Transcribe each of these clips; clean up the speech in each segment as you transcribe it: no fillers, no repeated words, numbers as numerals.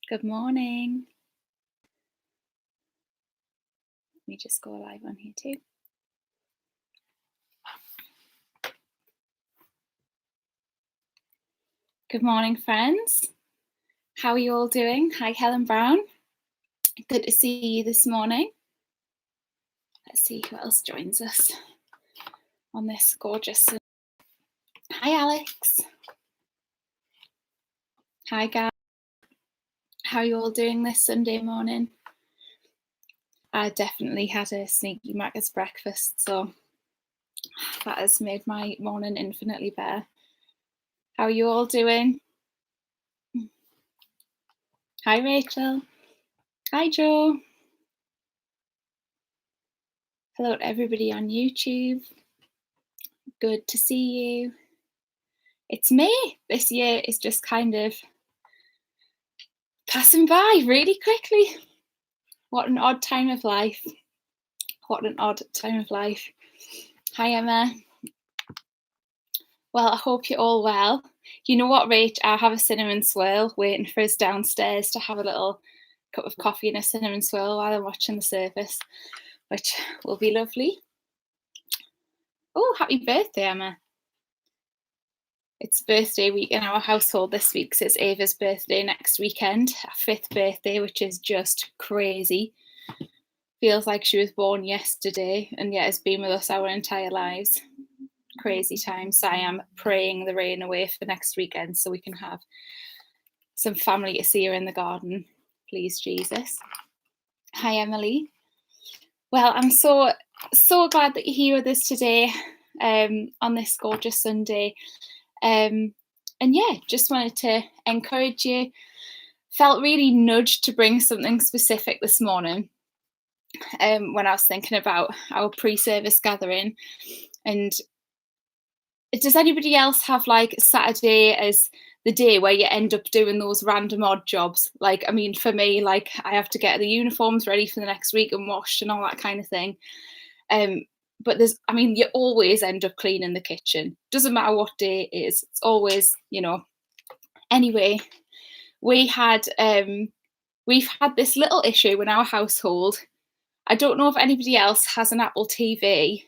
Good morning. Let me just go live on here too. Good morning, friends. How are you all doing? Hi, Helen Brown. Good to see you this morning. Let's see who else joins us on this gorgeous. Hi, Alex. Hi, guys. How are you all doing this Sunday morning? I definitely had a sneaky Macca's breakfast, so that has made my morning infinitely better. How are you all doing? Hi, Rachel. Hi, Joe. Hello to everybody on YouTube. Good to see you. It's May. This year is just kind of passing by really quickly. What an odd time of life. What an odd time of life. Hi, Emma. Well, I hope you're all well. You know what, Rach? I have a cinnamon swirl waiting for us downstairs to have a little cup of coffee and a cinnamon swirl while I'm watching the service, which will be lovely. Oh, happy birthday, Emma. It's birthday week in our household this week, so it's Ava's birthday next weekend, her 5th birthday, which is just crazy. Feels like she was born yesterday and yet has been with us our entire lives. Crazy times. So I am praying the rain away for next weekend so we can have some family to see her in the garden. Please, Jesus. Hi, Emily. Well, I'm so glad that you're here with us today on this gorgeous Sunday. And yeah, just wanted to encourage you. Felt really nudged to bring something specific this morning when I was thinking about our pre-service gathering. And does anybody else have like Saturday as the day where you end up doing those random odd jobs? Like, I mean, for me, like I have to get the uniforms ready for the next week and washed and all that kind of thing. But you always end up cleaning the kitchen. Doesn't matter what day it is. It's always, Anyway, we've had this little issue in our household. I don't know if anybody else has an Apple TV,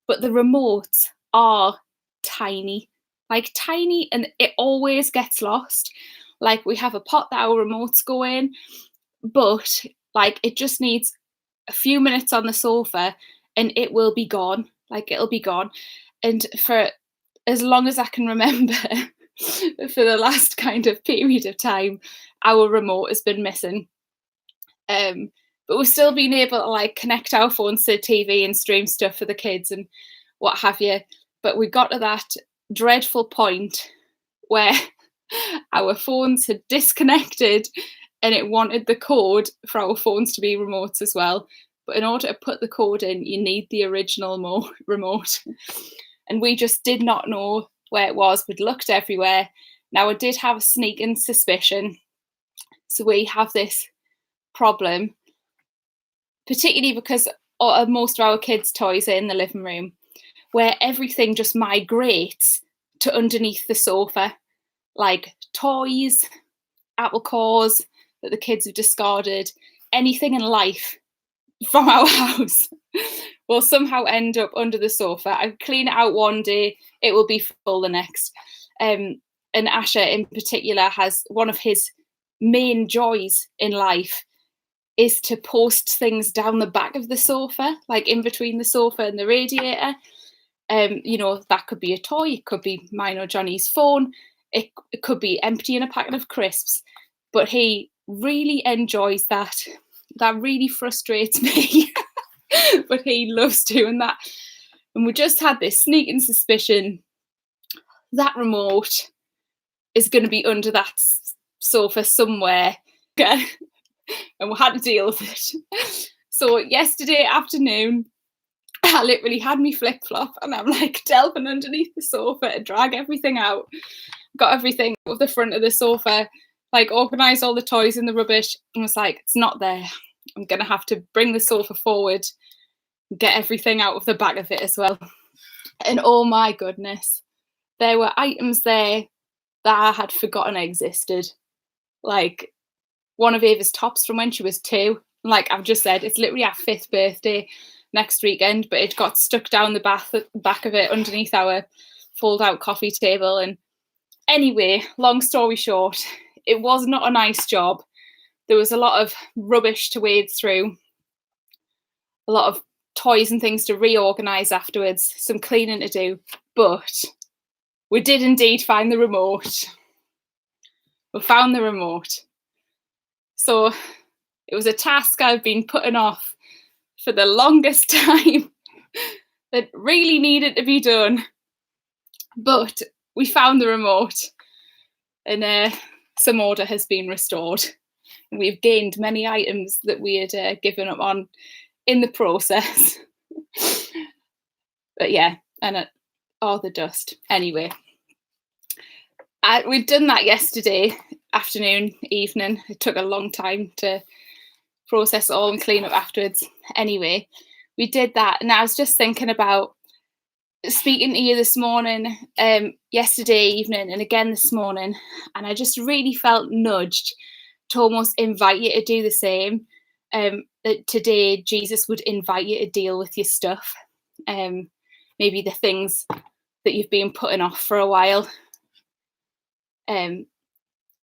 but the remotes are tiny, and it always gets lost. Like, we have a pot that our remotes go in, but like it just needs a few minutes on the sofa and it will be gone. Like, it'll be gone. And for as long as I can remember, for the last kind of period of time, our remote has been missing. But we've still been able to like connect our phones to the TV and stream stuff for the kids and what have you. But we got to that dreadful point where our phones had disconnected and it wanted the code for our phones to be remotes as well. But in order to put the code in, you need the original remote. And we just did not know where it was. We'd looked everywhere. Now, I did have a sneaking suspicion. So we have this problem, particularly because most of our kids' toys are in the living room, where everything just migrates to underneath the sofa, like toys, apple cores that the kids have discarded, anything in life from our house will somehow end up under the sofa. I clean it out one day, it will be full the next. And Asher in particular has one of his main joys in life is to post things down the back of the sofa, like in between the sofa and the radiator. That could be a toy, it could be mine or Johnny's phone, it could be emptying a packet of crisps, but he really enjoys that. That really frustrates me, but he loves doing that. And we just had this sneaking suspicion that remote is going to be under that sofa somewhere. And we had to deal with it. So yesterday afternoon, I literally had me flip-flop and I'm like delving underneath the sofa to drag everything out. Got everything off the front of the sofa, like organised all the toys in the rubbish, and was like, it's not there. I'm going to have to bring the sofa forward and get everything out of the back of it as well. And oh my goodness, there were items there that I had forgotten existed. Like, one of Ava's tops from when she was 2. Like I've just said, it's literally our 5th birthday next weekend, but it got stuck down the back of it underneath our fold-out coffee table. And anyway, long story short, it was not a nice job. There was a lot of rubbish to wade through, a lot of toys and things to reorganise afterwards, some cleaning to do, but we did indeed find the remote. We found the remote. So it was a task I've been putting off for the longest time that really needed to be done. But we found the remote, and some order has been restored. We've gained many items that we had given up on in the process. But yeah, and the dust. Anyway, we'd done that yesterday afternoon, evening. It took a long time to process it all and clean up afterwards. Anyway, we did that, and I was just thinking about speaking to you this morning, yesterday evening, and again this morning, and I just really felt nudged to almost invite you to do the same. That today Jesus would invite you to deal with your stuff, maybe the things that you've been putting off for a while. And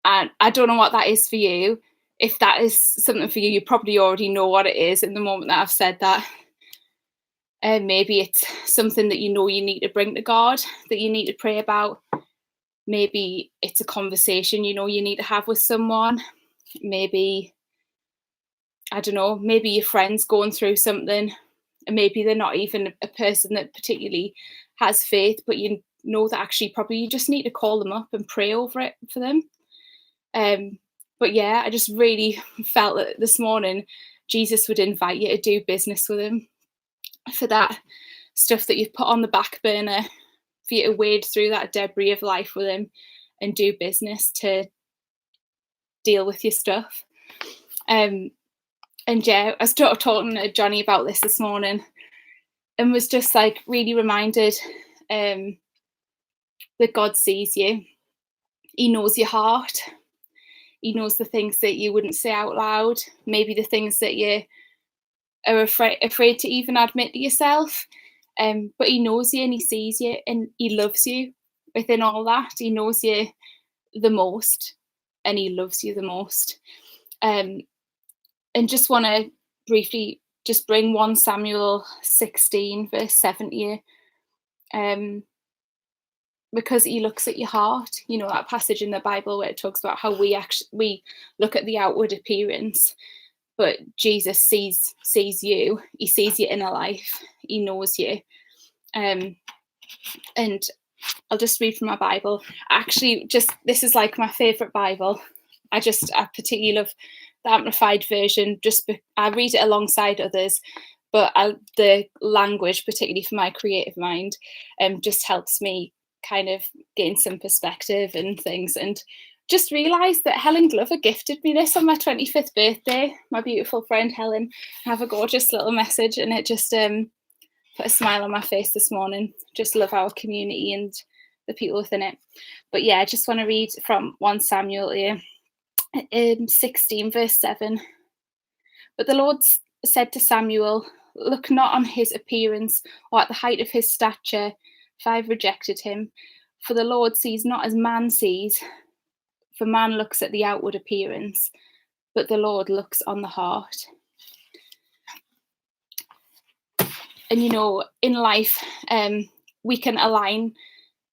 I don't know what that is for you. If that is something for you, you probably already know what it is in the moment that I've said that. Maybe it's something that you know you need to bring to God, that you need to pray about. Maybe it's a conversation you know you need to have with someone. Maybe, I don't know, maybe your friend's going through something, and maybe they're not even a person that particularly has faith, but you know that actually probably you just need to call them up and pray over it for them. But yeah, I just really felt that this morning Jesus would invite you to do business with him for that stuff that you've put on the back burner, for you to wade through that debris of life with him and do business to deal with your stuff. And yeah, I started talking to Johnny about this morning and was just like really reminded that God sees you. He knows your heart. He knows the things that you wouldn't say out loud, maybe the things that you are afraid to even admit to yourself. But he knows you and he sees you and he loves you within all that. He knows you the most and he loves you the most. And just want to briefly just bring 1 Samuel 16 verse 7 to you. Because he looks at your heart, you know, that passage in the Bible where it talks about how we look at the outward appearance, but Jesus sees you. He sees your inner life. He knows you. And I'll just read from my Bible. Actually, this is like my favourite Bible. I particularly love the Amplified version. I read it alongside others, but the language, particularly for my creative mind, just helps me kind of gain some perspective and things, and just realised that Helen Glover gifted me this on my 25th birthday. My beautiful friend Helen, have a gorgeous little message, and it just put a smile on my face this morning. Just love our community and the people within it. But yeah, I just want to read from 1 Samuel here, 16 verse 7. But the Lord said to Samuel, look not on his appearance or at the height of his stature, for I've rejected him. For the Lord sees not as man sees, for man looks at the outward appearance, but the Lord looks on the heart. And you know, in life, we can align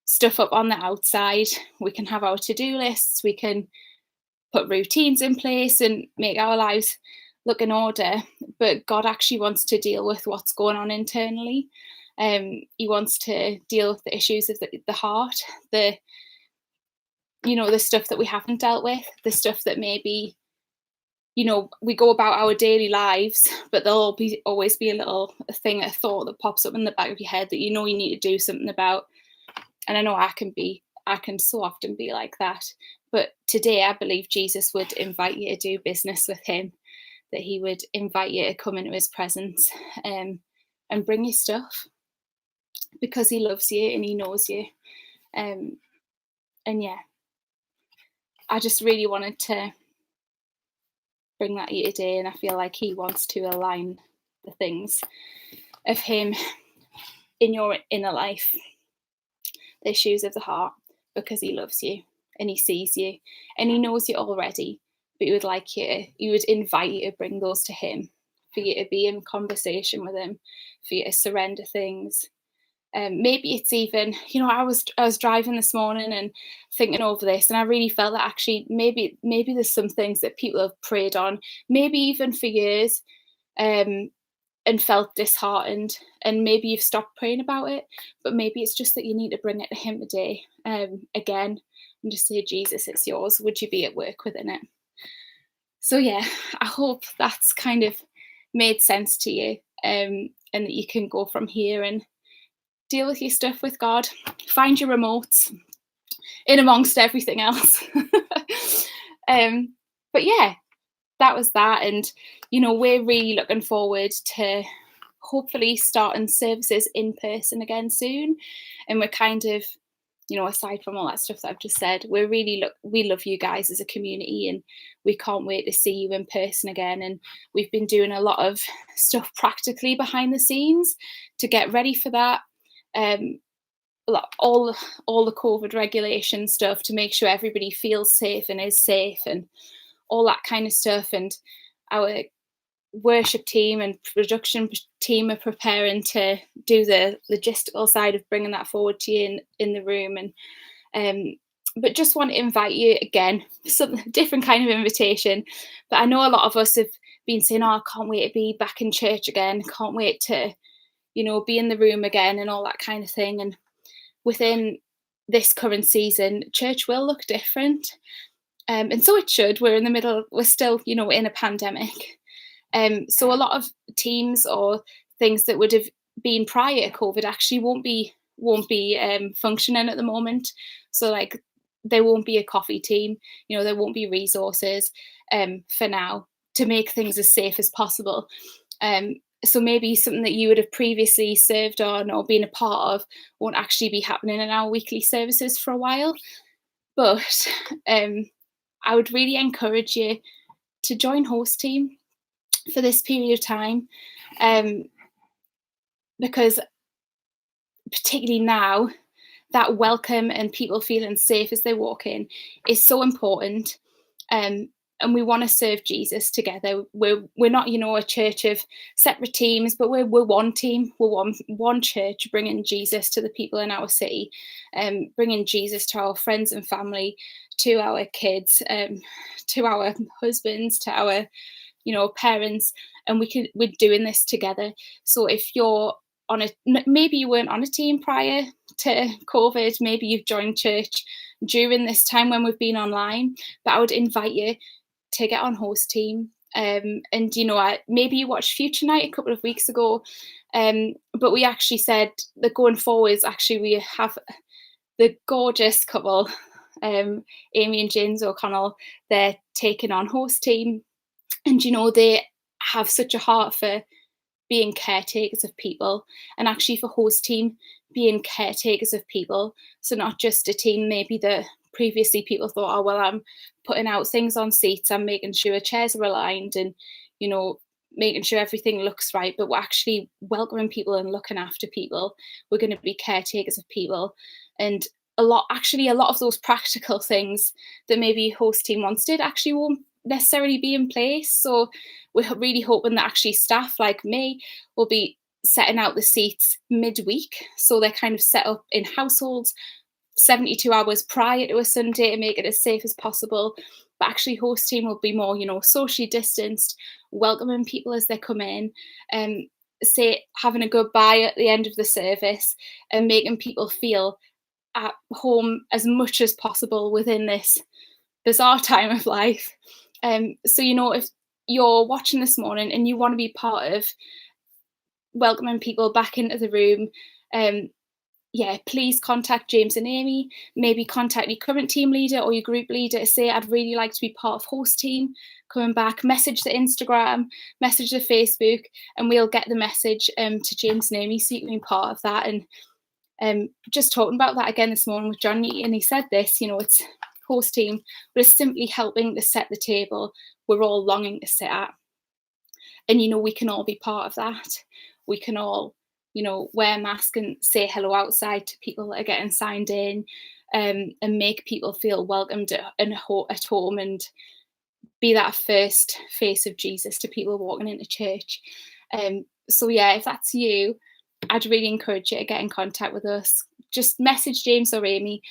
stuff up on the outside. We can have our to-do lists. We can put routines in place and make our lives look in order. But God actually wants to deal with what's going on internally. He wants to deal with the issues of the heart, the stuff that we haven't dealt with, the stuff that maybe, we go about our daily lives, but there'll always be a thought that pops up in the back of your head that you need to do something about. And I know I can so often be like that. But today I believe Jesus would invite you to do business with him, that he would invite you to come into his presence and bring your stuff, because he loves you and he knows you. And yeah, I just really wanted to bring that here today, and I feel like he wants to align the things of him in your inner life, the issues of the heart, because he loves you and he sees you and he knows you already, but he would invite you to bring those to him, for you to be in conversation with him, for you to surrender things. Maybe it's even, I was driving this morning and thinking over this, and I really felt that actually maybe there's some things that people have prayed on, maybe even for years, and felt disheartened, and maybe you've stopped praying about it, but maybe it's just that you need to bring it to him today, again, and just say, Jesus, it's yours. Would you be at work within it? So yeah, I hope that's kind of made sense to you, and that you can go from here and deal with your stuff with God, find your remotes in amongst everything else. But yeah, that was that. And, we're really looking forward to hopefully starting services in person again soon. And we're kind of, aside from all that stuff that I've just said, we love you guys as a community, and we can't wait to see you in person again. And we've been doing a lot of stuff practically behind the scenes to get ready for that. All the COVID regulation stuff to make sure everybody feels safe and is safe, and all that kind of stuff. And our worship team and production team are preparing to do the logistical side of bringing that forward to you in the room. And but just want to invite you again, some different kind of invitation. But I know a lot of us have been saying, I can't wait to be back in church again, can't wait to be in the room again, and all that kind of thing. And within this current season, church will look different, and so it should. We're still in a pandemic, so a lot of teams or things that would have been prior to COVID actually won't be functioning at the moment. So like, there won't be a coffee team, there won't be resources for now to make things as safe as possible. So maybe something that you would have previously served on or been a part of won't actually be happening in our weekly services for a while. But I would really encourage you to join host team for this period of time, because particularly now, that welcome and people feeling safe as they walk in is so important. And we want to serve Jesus together. We're not, a church of separate teams, but we're one team. We're one church, bringing Jesus to the people in our city, bringing Jesus to our friends and family, to our kids, to our husbands, to our, parents, and we're doing this together. So if you're maybe you weren't on a team prior to COVID, maybe you've joined church during this time when we've been online, but I would invite you to get on host team. And maybe you watched Future Night a couple of weeks ago, but we actually said that going forwards, actually we have the gorgeous couple, Amy and James O'Connell. They're taking on host team, and they have such a heart for being caretakers of people, and actually for host team being caretakers of people. So not just a team maybe that previously people thought, oh, well, I'm putting out things on seats, I'm making sure chairs are aligned, and making sure everything looks right, but we're actually welcoming people and looking after people. We're going to be caretakers of people. And a lot of those practical things that maybe host team once did actually won't necessarily be in place. So we're really hoping that actually staff like me will be setting out the seats midweek, so they're kind of set up in households 72 hours prior to a Sunday to make it as safe as possible. But actually host team will be more, socially distanced, welcoming people as they come in, say having a goodbye at the end of the service, and making people feel at home as much as possible within this bizarre time of life. So if you're watching this morning and you want to be part of welcoming people back into the room, please contact James and Amy. Maybe contact your current team leader or your group leader to say, I'd really like to be part of host team coming back. Message the Instagram, message the Facebook, and we'll get the message to James and Amy so you can be part of that. And just talking about that again this morning with John, and he said this, it's host team, but is simply helping to set the table we're all longing to sit at. And, we can all be part of that. We can all, wear a mask and say hello outside to people that are getting signed in, and make people feel welcomed at home, and be that first face of Jesus to people walking into church. So yeah, if that's you, I'd really encourage you to get in contact with us. Just message James or Amy,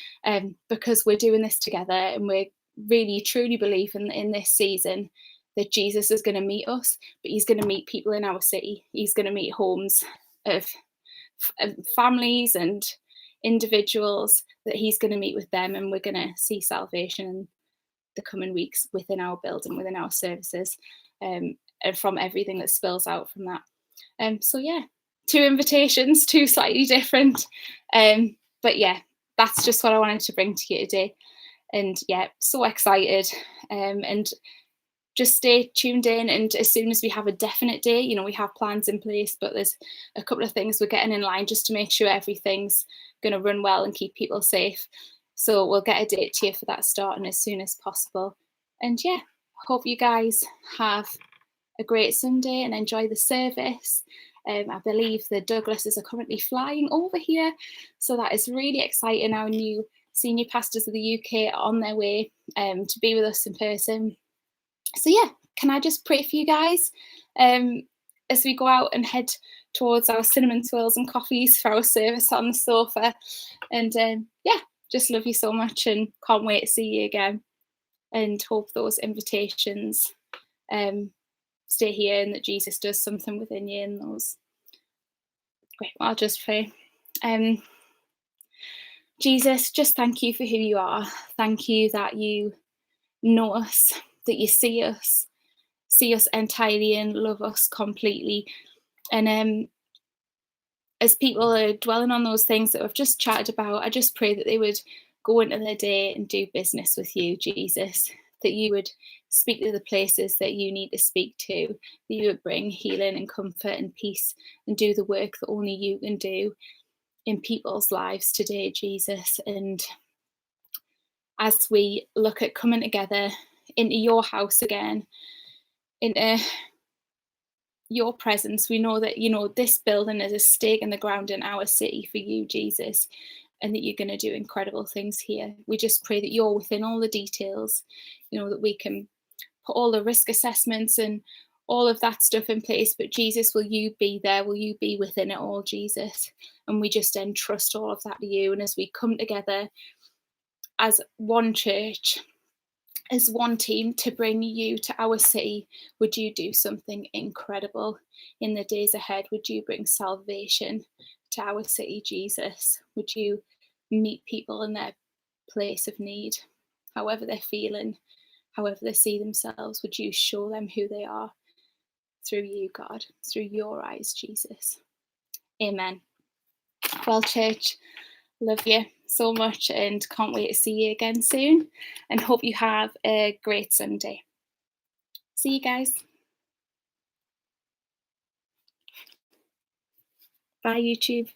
because we're doing this together, and we really truly believe in this season that Jesus is going to meet us, but he's going to meet people in our city. He's going to meet homes of families and individuals, that he's going to meet with them, and we're going to see salvation in the coming weeks within our building, within our services, and from everything that spills out from that. So yeah, 2 invitations, 2 slightly different, but yeah, that's just what I wanted to bring to you today. And yeah, so excited, and just stay tuned in, and as soon as we have a definite day, we have plans in place, but there's a couple of things we're getting in line just to make sure everything's going to run well and keep people safe. So we'll get a date to you for that starting as soon as possible. And yeah, hope you guys have a great Sunday and enjoy the service. I believe the Douglases are currently flying over here, so that is really exciting. Our new senior pastors of the UK are on their way to be with us in person. So yeah, can I just pray for you guys as we go out and head towards our cinnamon swirls and coffees for our service on the sofa. And yeah, just love you so much and can't wait to see you again, and hope those invitations stay here and that Jesus does something within you in those. Great, well, I'll just pray. Jesus, just thank you for who you are. Thank you that you know us, that you see us entirely and love us completely. And as people are dwelling on those things that we've just chatted about, I just pray that they would go into their day and do business with you, Jesus, that you would speak to the places that you need to speak to, that you would bring healing and comfort and peace and do the work that only you can do in people's lives today, Jesus. And as we look at coming together into your house again, into your presence, we know that, this building is a stake in the ground in our city for you, Jesus, and that you're going to do incredible things here. We just pray that you're within all the details, that we can put all the risk assessments and all of that stuff in place. But Jesus, will you be there? Will you be within it all, Jesus? And we just entrust all of that to you. And as we come together as one church, as one team to bring you to our city, would you do something incredible in the days ahead? Would you bring salvation to our city, Jesus? Would you meet people in their place of need, however they're feeling, however they see themselves? Would you show them who they are through you, God, through your eyes, Jesus? Amen. Well, church, love you so much and can't wait to see you again soon, and hope you have a great Sunday. See you guys. Bye, YouTube.